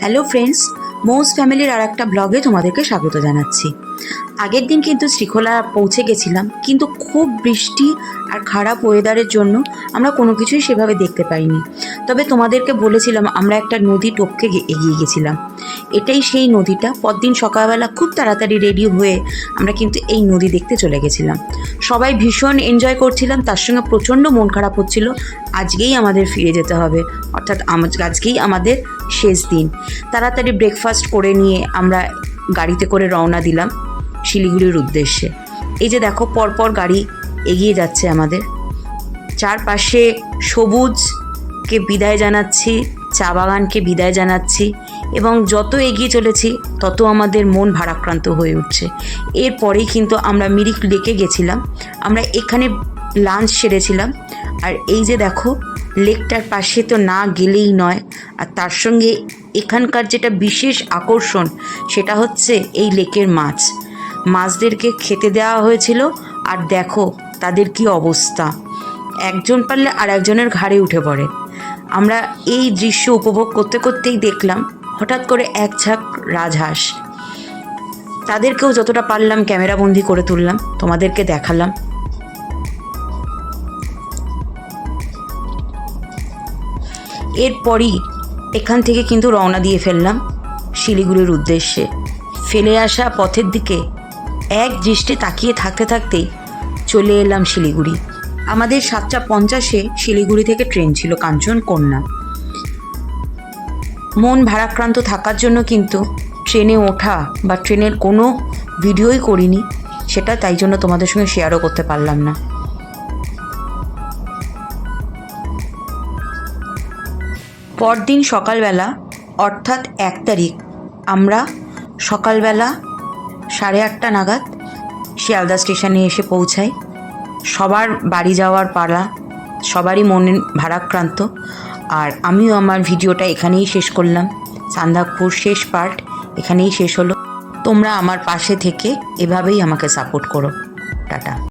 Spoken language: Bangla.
হ্যালো ফ্রেন্ডস, মৌস ফ্যামিলির আর একটা ব্লগে তোমাদেরকে স্বাগত জানাচ্ছি। আগের দিন কিন্তু শ্রীখোলা পৌঁছে গেছিলাম, কিন্তু খুব বৃষ্টি আর খারাপ ওয়েদারের জন্য আমরা কোনো কিছুই সেভাবে দেখতে পাইনি। তবে তোমাদেরকে বলেছিলাম আমরা একটা নদী টপকে এগিয়ে গেছিলাম। এটাই সেই নদীটা। পরদিন সকালবেলা খুব তাড়াতাড়ি রেডি হয়ে আমরা কিন্তু এই নদী দেখতে চলে গেছিলাম। সবাই ভীষণ এনজয় করছিলাম, তার সঙ্গে প্রচণ্ড মন খারাপ হচ্ছিল। আজকেই আমাদের ফিরে যেতে হবে, অর্থাৎ আজকেই আমাদের শেষ দিন। তাড়াতাড়ি ব্রেকফাস্ট করে নিয়ে আমরা গাড়িতে করে রওনা দিলাম শিলিগুড়ির উদ্দেশ্যে। এই যে দেখো, পরপর গাড়ি এগিয়ে যাচ্ছে আমাদের। চারপাশে সবুজকে বিদায় জানাচ্ছি, চা বাগানকে বিদায় জানাচ্ছি, এবং যত এগিয়ে চলেছি তত আমাদের মন ভারাক্রান্ত হয়ে উঠছে। এরপরেই কিন্তু আমরা মিরিক লেকে গেছিলাম। আমরা এখানে লাঞ্চ সেরেছিলাম। আর এই যে দেখো, লেকটার পাশে তো না গেলেই নয়। আর তার সঙ্গে এখানকার যেটা বিশেষ আকর্ষণ সেটা হচ্ছে এই লেকের মাছ। মাছদেরকে খেতে দেওয়া হয়েছিল, আর দেখো তাদের কি অবস্থা। একজন পারলে আর একজনের ঘাড়ে উঠে পড়ে। আমরা এই দৃশ্য উপভোগ করতে করতেই দেখলাম হঠাৎ করে এক ঝাঁক রাজহাঁস। তাদেরকেও যতটা পারলাম ক্যামেরাবন্দি করে তুললাম, তোমাদেরকে দেখালাম। এরপরই এখান থেকে কিন্তু রওনা দিয়ে ফেললাম শিলিগুড়ির উদ্দেশ্যে। ফেলে আসা পথের দিকে এক দৃষ্টে তাকিয়ে থাকতে থাকতেই চলে এলাম শিলিগুড়ি। আমাদের 7:50 শিলিগুড়ি থেকে ট্রেন ছিল কাঞ্চনকন্যা। মন ভারাক্রান্ত থাকার জন্য কিন্তু ট্রেনে ওঠা বা ট্রেনের কোনো ভিডিওই করিনি, সেটা তাই জন্য তোমাদের সঙ্গে শেয়ারও করতে পারলাম না। পরদিন সকালবেলা অর্থাৎ 1 তারিখ আমরা সকালবেলা 8:30 নাগাদ শিয়ালদা স্টেশনে এসে পৌঁছাই। সবার বাড়ি যাওয়ার পালা, সবারই মন ভারাক্রান্ত। আর আমিও আমার ভিডিওটা এখানেই শেষ করলাম। সান্দাকপুর শেষ পার্ট এখানেই শেষ হলো। তোমরা আমার পাশে থেকে এভাবেই আমাকে সাপোর্ট করো। টাটা।